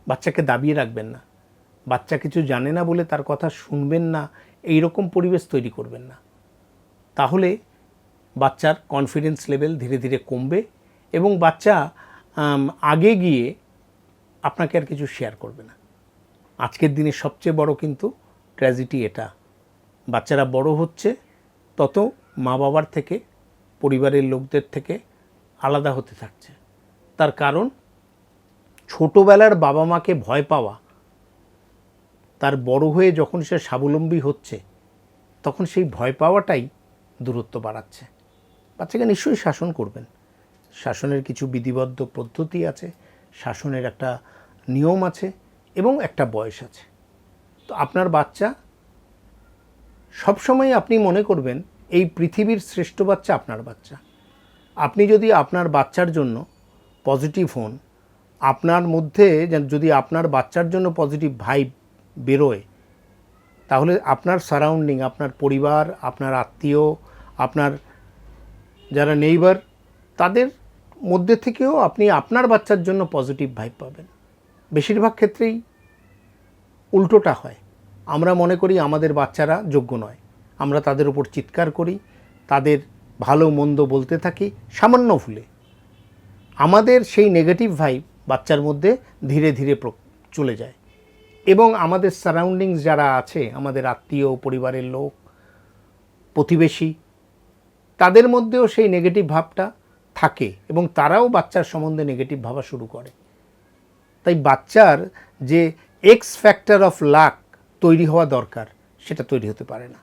বাচ্চাকে দাবিয়ে রাখবেন না, বাচ্চা কিছু জানে না বলে তার কথা শুনবেন না, এই রকম পরিবেশ তৈরি করবেন না। তাহলে বাচ্চার কনফিডেন্স লেভেল ধীরে ধীরে কমবে এবং বাচ্চা আগে গিয়ে আপনাকে আর কিছু শেয়ার করবে না। আজকের দিনে সবচেয়ে বড় কিন্তু ট্র্যাজেডি এটা, বাচ্চারা বড় হচ্ছে তত মা বাবার থেকে, পরিবারের লোকদের থেকে আলাদা হতে থাকছে। তার কারণ ছোটোবেলার বাবা মাকে ভয় পাওয়া, তার বড় হয়ে যখন সে স্বাবলম্বী হচ্ছে তখন সেই ভয় পাওয়াটাই দূরত্ব বাড়াচ্ছে। বাচ্চাকে নিশ্চয়ই শাসন করবেন, শাসনের কিছু বিধিবদ্ধ পদ্ধতি আছে, শাসনের একটা নিয়ম আছে এবং একটা বয়স আছে। তো আপনার বাচ্চা সবসময় আপনি মনে করবেন এই পৃথিবীর শ্রেষ্ঠ বাচ্চা আপনার বাচ্চা। আপনি যদি আপনার বাচ্চার জন্য পজিটিভ হন, আপনার মধ্যে যদি আপনার বাচ্চার জন্য পজিটিভ ভাইব বেরোয়, তাহলে আপনার সারাউন্ডিং, আপনার পরিবার, আপনার আত্মীয়, আপনার যারা নেইবার, তাদের মধ্যে থেকেও আপনি আপনার বাচ্চার জন্য পজিটিভ ভাইব পাবেন। বেশিরভাগ ক্ষেত্রেই উল্টোটা হয়। আমরা মনে করি আমাদের বাচ্চারা যোগ্য নয়, আমরা তাদের উপর চিৎকার করি, তাদের ভালো মন্দ বলতে থাকি, সামান্য ভুলে আমাদের সেই নেগেটিভ ভাইব বাচ্চার মধ্যে ধীরে ধীরে চলে যায় এবং আমাদের সারাউন্ডিংস যারা আছে, আমাদের আত্মীয়, পরিবারের লোক, প্রতিবেশী, তাদের মধ্যেও সেই নেগেটিভ ভাবটা থাকে এবং তারাও বাচ্চার সম্বন্ধে নেগেটিভ ভাবা শুরু করে। তাই বাচ্চার যে এক্স ফ্যাক্টর অফ লাক তৈরি হওয়া দরকার, সেটা তৈরি হতে পারে না।